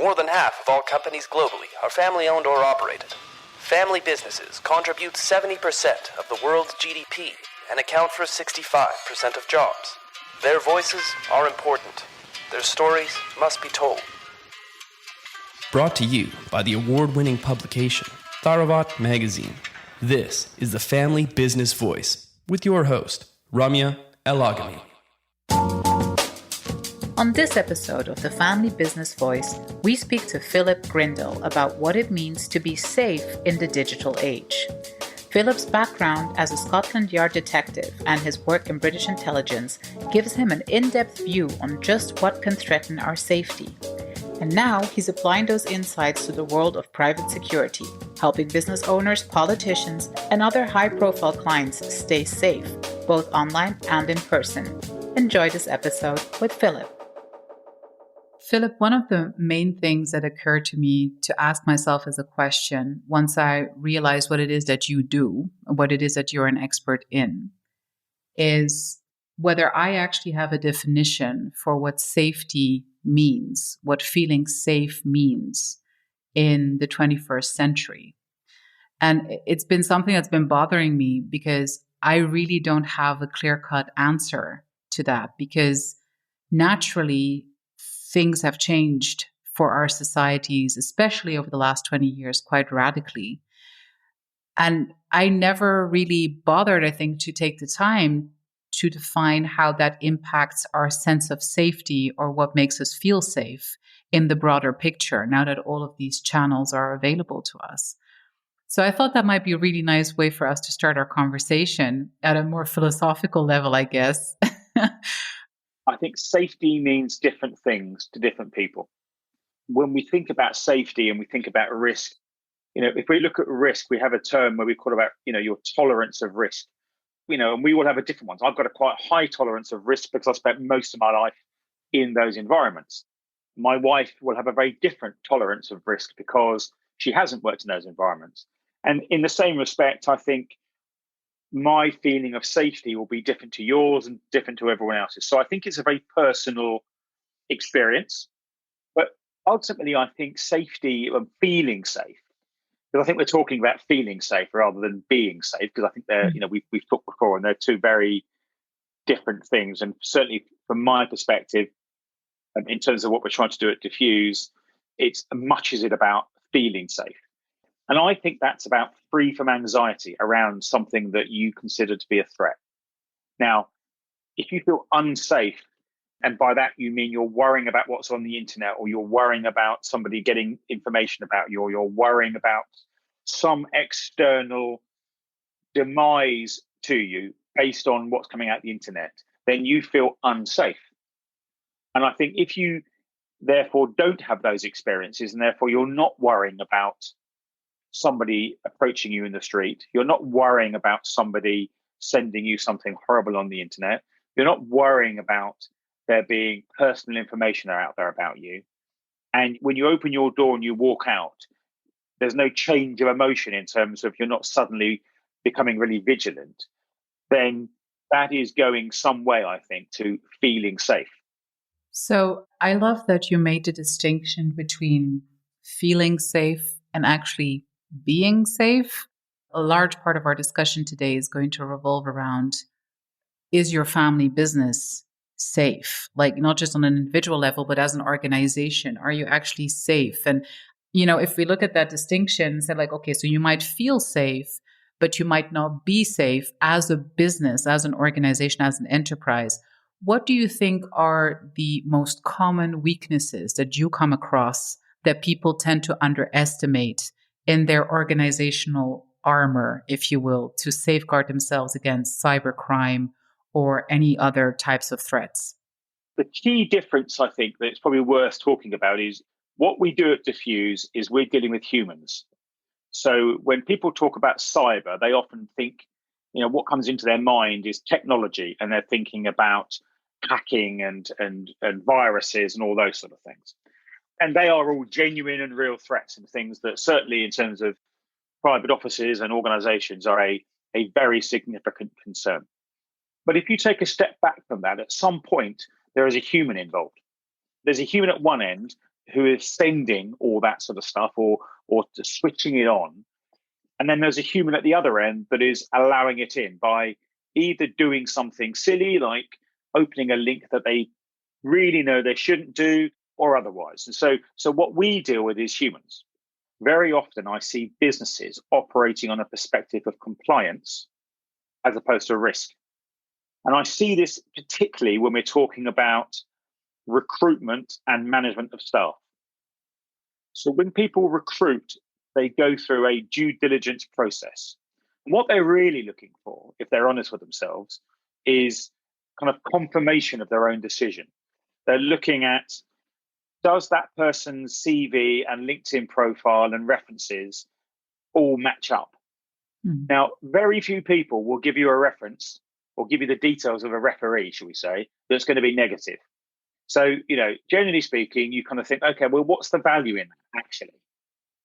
More than half of all companies globally are family-owned or operated. Family businesses contribute 70% of the world's GDP and account for 65% of jobs. Their voices are important. Their stories must be told. Brought to you by the award-winning publication, Tharawat Magazine. This is the Family Business Voice with your host, Ramia El-Agami. On this episode of the Family Business Voice, we speak to Philip Grindell about what it means to be safe in the digital age. Philip's background as a Scotland Yard detective and his work in British intelligence gives him an in-depth view on just what can threaten our safety. And now he's applying those insights to the world of private security, helping business owners, politicians, and other high-profile clients stay safe, both online and in person. Enjoy this episode with Philip. Philip, one of the main things that occurred to me to ask myself as a question once I realized what it is that you do, what it is that you're an expert in, is whether I actually have a definition for what safety means, what feeling safe means in the 21st century. And it's been something that's been bothering me because I really don't have a clear-cut answer to that, because naturally things have changed for our societies, especially over the last 20 years, quite radically. And I never really bothered, I think, to take the time to define how that impacts our sense of safety or what makes us feel safe in the broader picture, now that all of these channels are available to us. So I thought that might be a really nice way for us to start our conversation at a more philosophical level, I guess. I think safety means different things to different people. When we think about safety and we think about risk, if we look at risk, we have a term where we call about, your tolerance of risk, and we all have a different ones. I've got a quite high tolerance of risk because I spent most of my life in those environments. My wife will have a very different tolerance of risk because she hasn't worked in those environments. And in the same respect, I think my feeling of safety will be different to yours and different to everyone else's. So I think it's a very personal experience. But ultimately, I think safety and feeling safe, because I think we're talking about feeling safe rather than being safe, because I think they're, we've talked before, and they're two very different things. And certainly from my perspective, in terms of what we're trying to do at Defuse, it's much as it about feeling safe. And I think that's about free from anxiety around something that you consider to be a threat. Now, if you feel unsafe, and by that you mean you're worrying about what's on the internet, or you're worrying about somebody getting information about you, or you're worrying about some external demise to you based on what's coming out the internet, then you feel unsafe. And I think if you therefore don't have those experiences, and therefore you're not worrying about somebody approaching you in the street, you're not worrying about somebody sending you something horrible on the internet, you're not worrying about there being personal information out there about you, and when you open your door and you walk out, there's no change of emotion in terms of you're not suddenly becoming really vigilant, then that is going some way, I think, to feeling safe. So I love that you made the distinction between feeling safe and actually being safe. A large part of our discussion today is going to revolve around, is your family business safe? Like, not just on an individual level, but as an organization, are you actually safe? And, if we look at that distinction, say like, okay, so you might feel safe, but you might not be safe as a business, as an organization, as an enterprise. What do you think are the most common weaknesses that you come across that people tend to underestimate in their organizational armor, if you will, to safeguard themselves against cybercrime or any other types of threats? The key difference, I think, that it's probably worth talking about is what we do at Defuse is we're dealing with humans. So when people talk about cyber, they often think, what comes into their mind is technology, and they're thinking about hacking and viruses and all those sort of things. And they are all genuine and real threats, and things that certainly in terms of private offices and organizations are a very significant concern. But if you take a step back from that, at some point, there is a human involved. There's a human at one end who is sending all that sort of stuff or switching it on. And then there's a human at the other end that is allowing it in by either doing something silly, like opening a link that they really know they shouldn't do, or otherwise. And so what we deal with is humans. Very often I see businesses operating on a perspective of compliance as opposed to risk. And I see this particularly when we're talking about recruitment and management of staff. So when people recruit, they go through a due diligence process. And what they're really looking for, if they're honest with themselves, is kind of confirmation of their own decision. They're looking at, does that person's CV and LinkedIn profile and references all match up? Now, very few people will give you a reference or give you the details of a referee, shall we say, that's going to be negative. So, generally speaking, you kind of think, okay, well, what's the value in that, actually?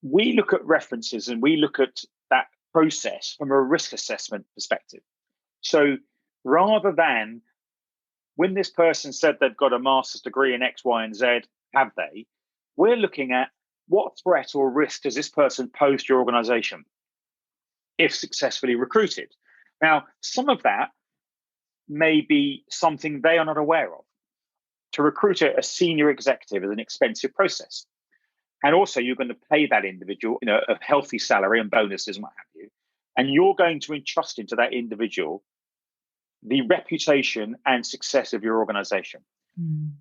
We look at references and we look at that process from a risk assessment perspective. So rather than when this person said they've got a master's degree in X, Y, and Z, have they? We're looking at what threat or risk does this person pose to your organization if successfully recruited? Now, some of that may be something they are not aware of. To recruit a senior executive is an expensive process. And also you're going to pay that individual, a healthy salary and bonuses and what have you. And you're going to entrust into that individual the reputation and success of your organization.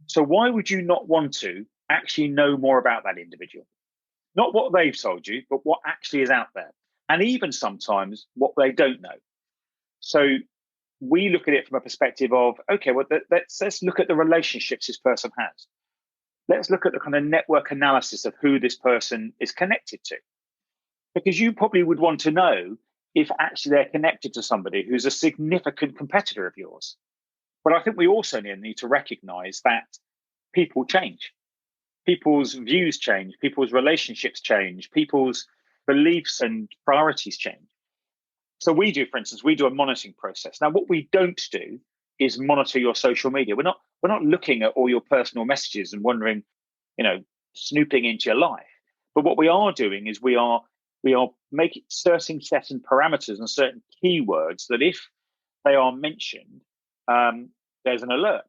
So why would you not want to actually know more about that individual? Not what they've told you, but what actually is out there. And even sometimes what they don't know. So we look at it from a perspective of, okay, well, let's look at the relationships this person has. Let's look at the kind of network analysis of who this person is connected to. Because you probably would want to know if actually they're connected to somebody who's a significant competitor of yours. But I think we also need to recognize that people change. People's views change, people's relationships change, people's beliefs and priorities change. So we do, for instance, we do a monitoring process. Now, what we don't do is monitor your social media. We're not looking at all your personal messages and wondering, snooping into your life. But what we are doing is we are making certain parameters and certain keywords that if they are mentioned, there's an alert.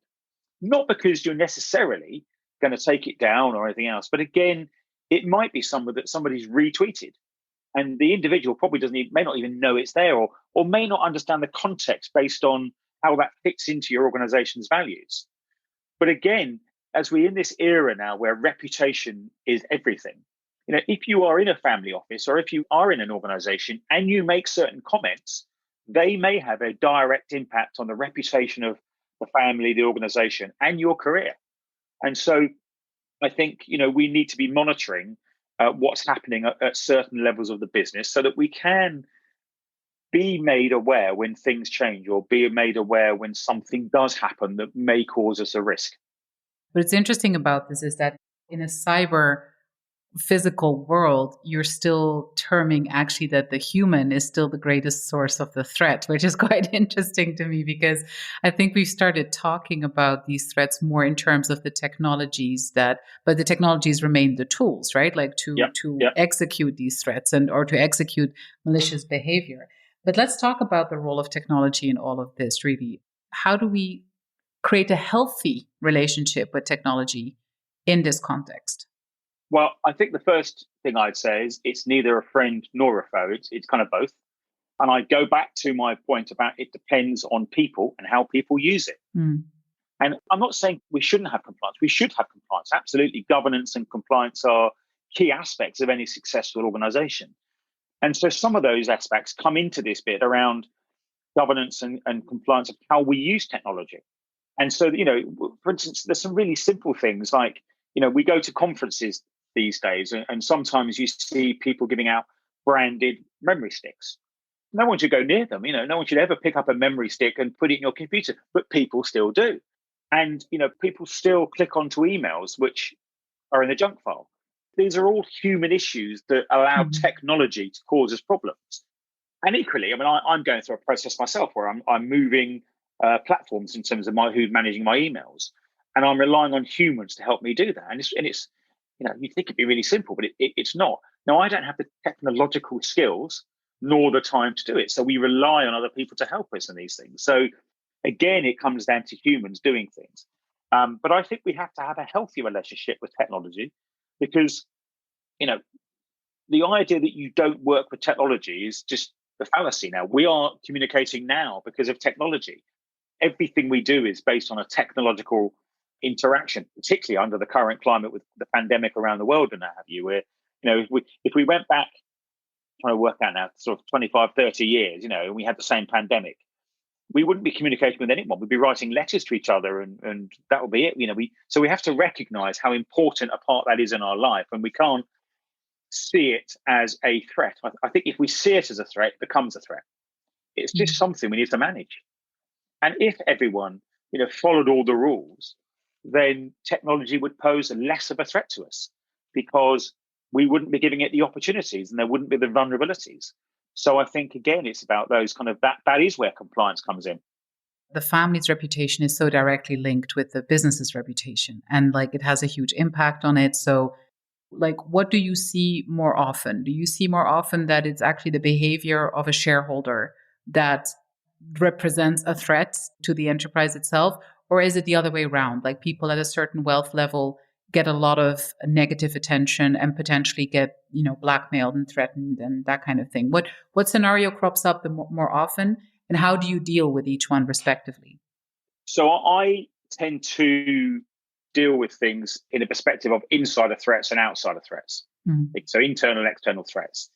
Not because you're necessarily going to take it down or anything else, but again, it might be that somebody's retweeted. And the individual probably may not even know it's there or may not understand the context based on how that fits into your organization's values. But again, as we're in this era now where reputation is everything, if you are in a family office or if you are in an organization and you make certain comments, they may have a direct impact on the reputation of the family, the organization, and your career. And so I think, we need to be monitoring what's happening at certain levels of the business so that we can be made aware when things change or be made aware when something does happen that may cause us a risk. What's interesting about this is that in a cyber physical world, you're still terming actually that the human is still the greatest source of the threat, which is quite interesting to me because I think we've started talking about these threats more in terms of the technologies but the technologies remain the tools, right? Like to execute these threats or to execute malicious behavior. But let's talk about the role of technology in all of this, really. How do we create a healthy relationship with technology in this context? Well, I think the first thing I'd say is it's neither a friend nor a foe. It's kind of both. And I go back to my point about it depends on people and how people use it. And I'm not saying we shouldn't have compliance. We should have compliance. Absolutely. Governance and compliance are key aspects of any successful organization. And so some of those aspects come into this bit around governance and compliance of how we use technology. And so, for instance, there's some really simple things like, we go to conferences these days and sometimes you see people giving out branded memory sticks. No one should go near them. No one should ever pick up a memory stick and put it in your computer, but people still do. And, people still click onto emails, which are in the junk file. These are all human issues that allow technology to cause us problems. And equally, I'm going through a process myself where I'm moving platforms in terms of who's managing my emails. And I'm relying on humans to help me do that. And it's you think it'd be really simple, but it's not. Now, I don't have the technological skills nor the time to do it. So we rely on other people to help us in these things. So again, it comes down to humans doing things. But I think we have to have a healthy relationship with technology because, the idea that you don't work with technology is just a fallacy now. We are communicating now because of technology. Everything we do is based on a technological interaction, particularly under the current climate with the pandemic around the world and that have you, where, if we went back, trying to work out now, sort of 25, 30 years, and we had the same pandemic, we wouldn't be communicating with anyone. We'd be writing letters to each other and that would be it. So we have to recognize how important a part that is in our life, and we can't see it as a threat. I think if we see it as a threat, it becomes a threat. It's just something we need to manage. And if everyone, followed all the rules, then technology would pose less of a threat to us because we wouldn't be giving it the opportunities and there wouldn't be the vulnerabilities. So I think, again, it's about those kind of, that is where compliance comes in. The family's reputation is so directly linked with the business's reputation, and it has a huge impact on it. So what do you see more often? Do you see more often that it's actually the behavior of a shareholder that represents a threat to the enterprise itself? Or is it the other way around? People at a certain wealth level get a lot of negative attention and potentially get, blackmailed and threatened and that kind of thing. What scenario crops up the more often, and how do you deal with each one respectively? So I tend to deal with things in a perspective of insider threats and outsider threats. So internal and external threats.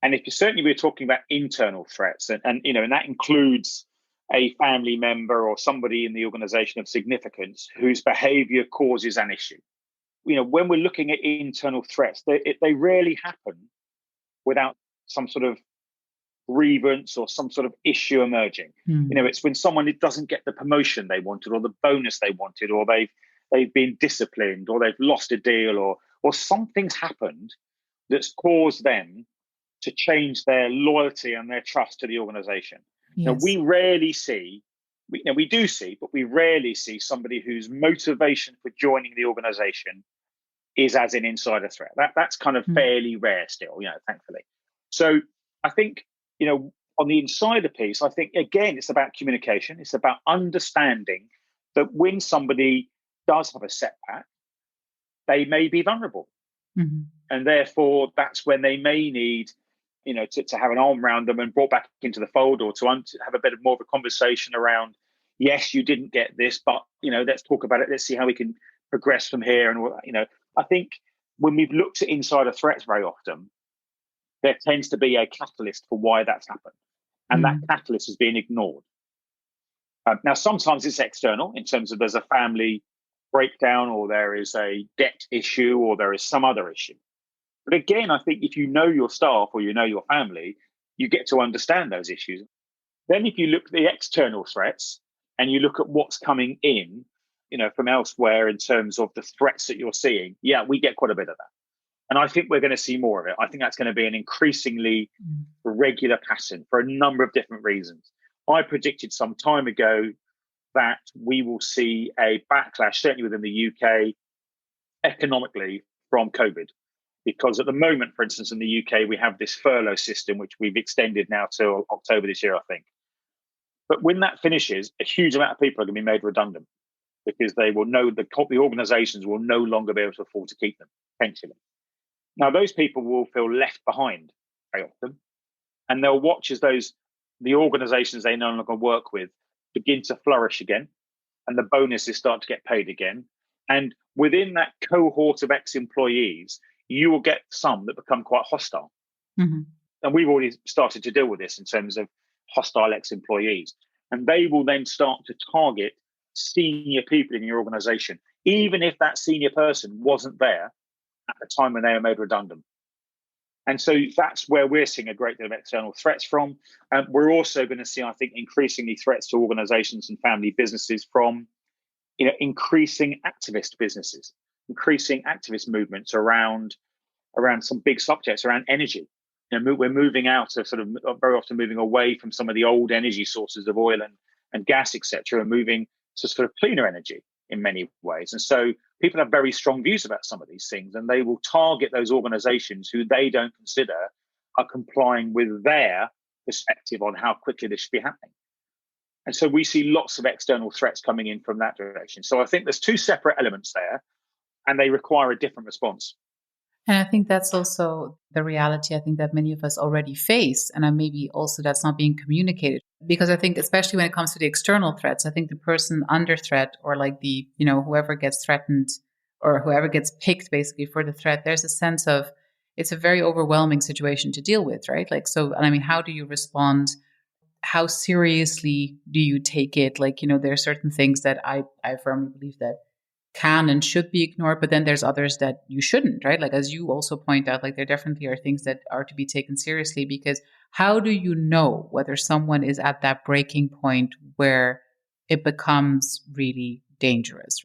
And if certainly we're talking about internal threats, and that includes a family member or somebody in the organization of significance whose behavior causes an issue. When we're looking at internal threats, they rarely happen without some sort of grievance or some sort of issue emerging. It's when someone doesn't get the promotion they wanted or the bonus they wanted, or they've been disciplined, or they've lost a deal, or something's happened that's caused them to change their loyalty and their trust to the organization. Yes. Now, we rarely see, we do see, but we rarely see somebody whose motivation for joining the organization is as an insider threat. That's kind of fairly rare still, thankfully. So I think, on the insider piece, I think, again, it's about communication. It's about understanding that when somebody does have a setback, they may be vulnerable. And therefore, that's when they may need, to have an arm around them and brought back into the fold, or to have a bit more of a conversation around, yes, you didn't get this, but, let's talk about it. Let's see how we can progress from here. And, I think when we've looked at insider threats very often, there tends to be a catalyst for why that's happened. And that catalyst is being ignored. Now, sometimes it's external in terms of there's a family breakdown, or there is a debt issue, or there is some other issue. But again, I think if you know your staff or you know your family, you get to understand those issues. Then if you look at the external threats and you look at what's coming in, from elsewhere in terms of the threats that you're seeing, yeah, we get quite a bit of that. And I think we're going to see more of it. I think that's going to be an increasingly regular pattern for a number of different reasons. I predicted some time ago that we will see a backlash, certainly within the UK, economically from COVID. Because at the moment, for instance, in the UK, we have this furlough system, which we've extended now till October this year, I think. But when that finishes, a huge amount of people are going to be made redundant because they will know the organizations will no longer be able to afford to keep them, potentially. Now, those people will feel left behind very often, and they'll watch as the organizations they no longer work with begin to flourish again, and the bonuses start to get paid again. And within that cohort of ex-employees, you will get some that become quite hostile. And we've already started to deal with this in terms of hostile ex-employees. And they will then start to target senior people in your organization, even if that senior person wasn't there at the time when they were made redundant. And so that's where we're seeing a great deal of external threats from. We're also going to see, I think, increasingly threats to organizations and family businesses from, increasing activist businesses, increasing activist movements around some big subjects, around energy. We're moving out of very often moving away from some of the old energy sources of oil and gas, etc., and moving to sort of cleaner energy in many ways. And so people have very strong views about some of these things, and they will target those organizations who they don't consider are complying with their perspective on how quickly this should be happening. And so we see lots of external threats coming in from that direction. So I think there's two separate elements there, and they require a different response. And I think that's also the reality I think that many of us already face. And maybe also that's not being communicated. Because I think, especially when it comes to the external threats, I think the person under threat, or like the, whoever gets threatened or whoever gets picked basically for the threat, there's a sense of it's a very overwhelming situation to deal with, right? Like, so, and I mean, how do you respond? How seriously do you take it? Like, there are certain things that I firmly believe that can and should be ignored, but then there's others that you shouldn't, right? Like, as you also point out, like there definitely are things that are to be taken seriously, because how do you know whether someone is at that breaking point where it becomes really dangerous?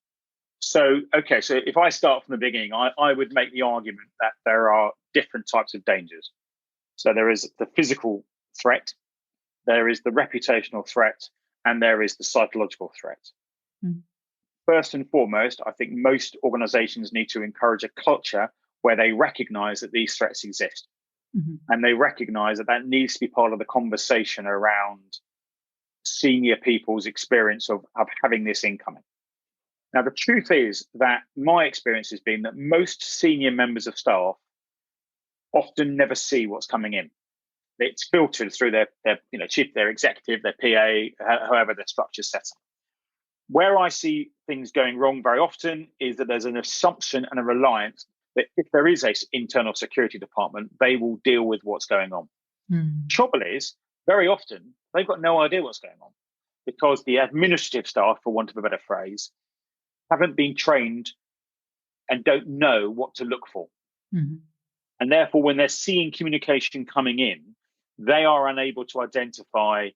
So if I start from the beginning, I would make the argument that there are different types of dangers. So there is the physical threat, there is the reputational threat, and there is the psychological threat. Mm. First and foremost, I think most organizations need to encourage a culture where they recognize that these threats exist. Mm-hmm. And they recognize that that needs to be part of the conversation around senior people's experience of having this incoming. Now, the truth is that my experience has been that most senior members of staff often never see what's coming in. It's filtered through their chief, their executive, their PA, however their structure's set up. Where I see things going wrong very often is that there's an assumption and a reliance that if there is an internal security department, they will deal with what's going on. Trouble is, very often, they've got no idea what's going on because the administrative staff, for want of a better phrase, haven't been trained and don't know what to look for. Mm-hmm. And therefore, when they're seeing communication coming in, they are unable to identify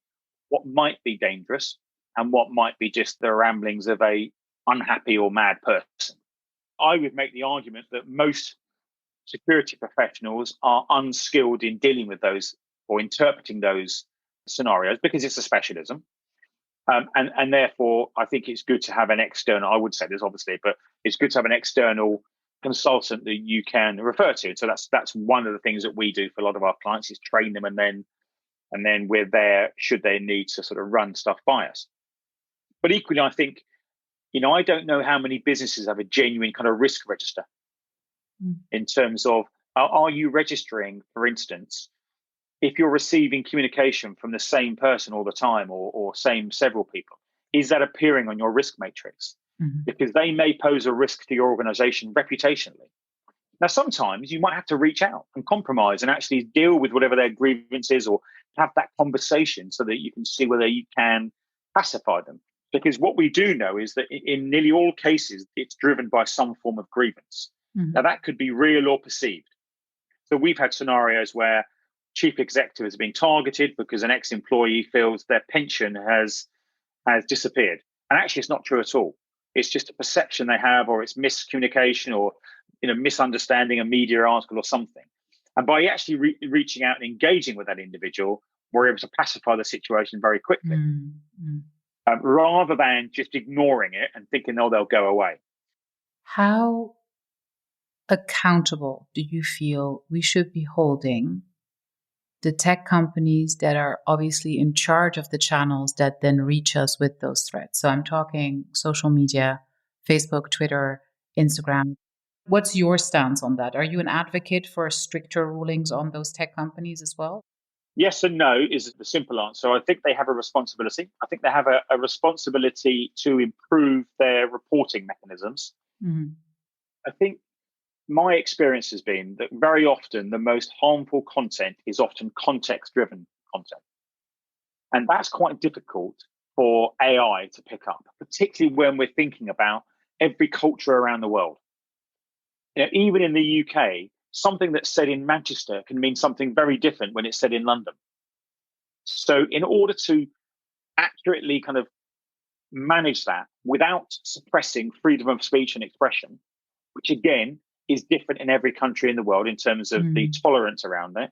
what might be dangerous and what might be just the ramblings of a unhappy or mad person. I would make the argument that most security professionals are unskilled in dealing with those or interpreting those scenarios because it's a specialism. And therefore, I think it's good to have an external, I would say this obviously, but it's good to have an external consultant that you can refer to. So that's one of the things that we do for a lot of our clients is train them, and then we're there should they need to sort of run stuff by us. But equally, I think, I don't know how many businesses have a genuine kind of risk register in terms of, are you registering, for instance, if you're receiving communication from the same person all the time or several people, is that appearing on your risk matrix? Mm-hmm. Because they may pose a risk to your organization reputationally. Now, sometimes you might have to reach out and compromise and actually deal with whatever their grievance is or have that conversation so that you can see whether you can pacify them. Because what we do know is that in nearly all cases, it's driven by some form of grievance. Mm-hmm. Now, that could be real or perceived. So we've had scenarios where chief executive is being targeted because an ex-employee feels their pension has disappeared. And actually, it's not true at all. It's just a perception they have, or it's miscommunication, or misunderstanding a media article or something. And by actually reaching out and engaging with that individual, we're able to pacify the situation very quickly. Mm-hmm. Rather than just ignoring it and thinking, oh, they'll go away. How accountable do you feel we should be holding the tech companies that are obviously in charge of the channels that then reach us with those threats? So I'm talking social media, Facebook, Twitter, Instagram. What's your stance on that? Are you an advocate for stricter rulings on those tech companies as well? Yes and no is the simple answer. I think they have a responsibility. I think they have a responsibility to improve their reporting mechanisms. Mm-hmm. I think my experience has been that very often the most harmful content is often context-driven content. And that's quite difficult for AI to pick up, particularly when we're thinking about every culture around the world. Even in the UK, something that's said in Manchester can mean something very different when it's said in London. So in order to accurately kind of manage that without suppressing freedom of speech and expression, which again is different in every country in the world in terms of the tolerance around it,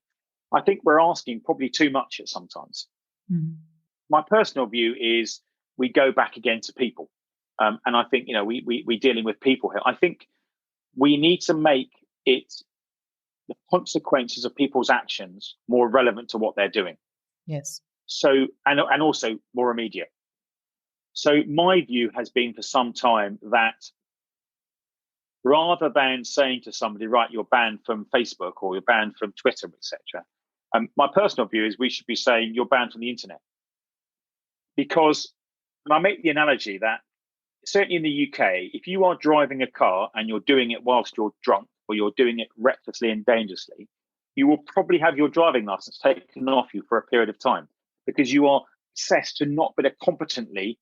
I think we're asking probably too much at sometimes. My personal view is we go back again to people. And I think, we're dealing with people here. I think we need to make it the consequences of people's actions more relevant to what they're doing. Yes. So, and also more immediate. So my view has been for some time that rather than saying to somebody, right, you're banned from Facebook or you're banned from Twitter, etc., my personal view is we should be saying you're banned from the internet. Because, and I make the analogy that certainly in the UK, if you are driving a car and you're doing it whilst you're drunk or you're doing it recklessly and dangerously, you will probably have your driving license taken off you for a period of time because you are assessed to not be able to competently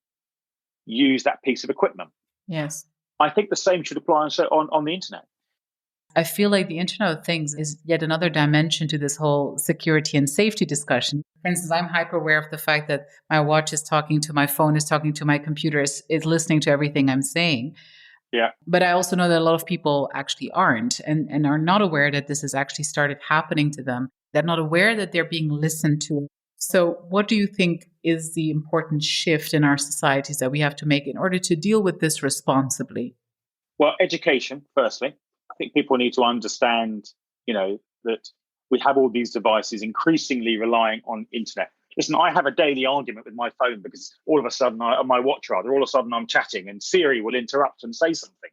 use that piece of equipment. Yes. I think the same should apply on the internet. I feel like the Internet of Things is yet another dimension to this whole security and safety discussion. For instance, I'm hyper aware of the fact that my watch is talking to my phone, is talking to my computer, is listening to everything I'm saying. Yeah. But I also know that a lot of people actually aren't and are not aware that this has actually started happening to them. They're not aware that they're being listened to. So what do you think is the important shift in our societies that we have to make in order to deal with this responsibly? Well, education, firstly. I think people need to understand, that we have all these devices increasingly relying on internet. Listen, I have a daily argument with my phone because all of a sudden, on my watch rather, all of a sudden I'm chatting and Siri will interrupt and say something,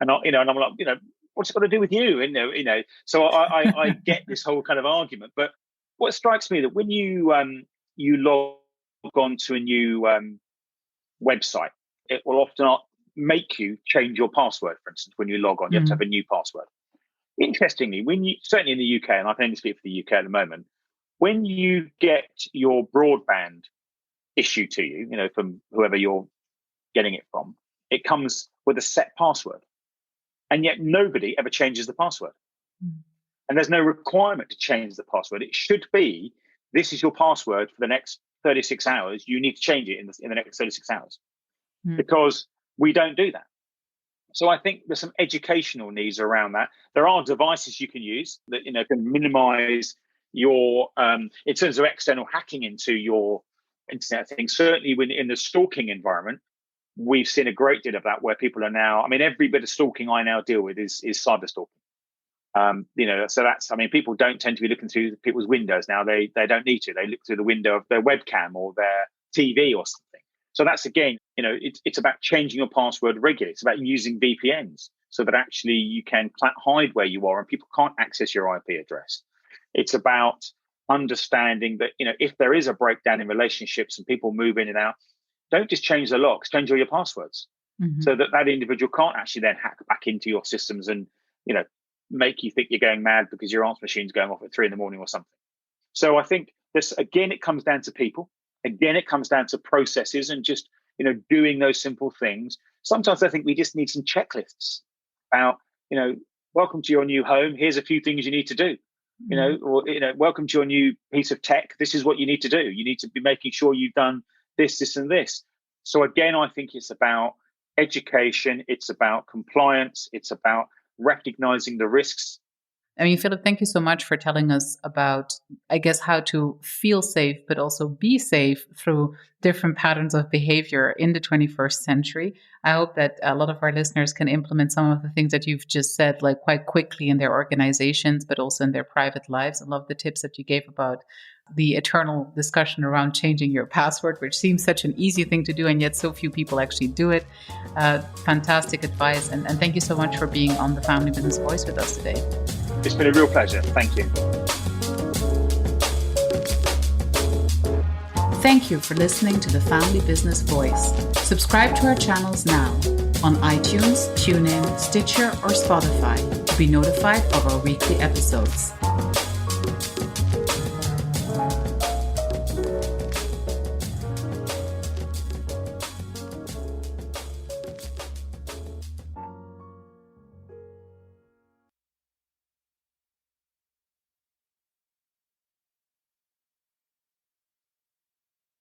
and I'm like, what's it got to do with you? So I get this whole kind of argument. But what strikes me that when you log on to a new website, it will often not make you change your password. For instance, when you log on, you have to have a new password. Interestingly, certainly in the UK, and I can only speak for the UK at the moment, when you get your broadband issued to you, from whoever you're getting it from, it comes with a set password, and yet nobody ever changes the password. And there's no requirement to change the password. It should be, this is your password for the next 36 hours. You need to change it in the next 36 hours because we don't do that. So I think there's some educational needs around that. There are devices you can use that can minimize your in terms of external hacking into your internet thing. Certainly when in the stalking environment, we've seen a great deal of that where people are now, every bit of stalking I now deal with is cyber stalking. So that's, people don't tend to be looking through people's windows now. They don't need to. They look through the window of their webcam or their TV or something. So that's, again, it's about changing your password regularly. It's about using VPNs so that actually you can hide where you are and people can't access your IP address. It's about understanding that, if there is a breakdown in relationships and people move in and out, don't just change the locks, change all your passwords so that individual can't actually then hack back into your systems and, make you think you're going mad because your answer machine's going off at 3 a.m. or something. So I think this, again, it comes down to people. Again, it comes down to processes and just, doing those simple things. Sometimes I think we just need some checklists about, welcome to your new home. Here's a few things you need to do, welcome to your new piece of tech. This is what you need to do. You need to be making sure you've done this, this, and this. So again, I think it's about education. It's about compliance. It's about recognizing the risks. Philip, thank you so much for telling us about, I guess, how to feel safe, but also be safe through different patterns of behavior in the 21st century. I hope that a lot of our listeners can implement some of the things that you've just said, like quite quickly in their organizations, but also in their private lives. I love the tips that you gave about the eternal discussion around changing your password, which seems such an easy thing to do, and yet so few people actually do it. Fantastic advice. And thank you so much for being on the Family Business Voice with us today. It's been a real pleasure. Thank you. Thank you for listening to the Family Business Voice. Subscribe to our channels now on iTunes, TuneIn, Stitcher, or Spotify to be notified of our weekly episodes.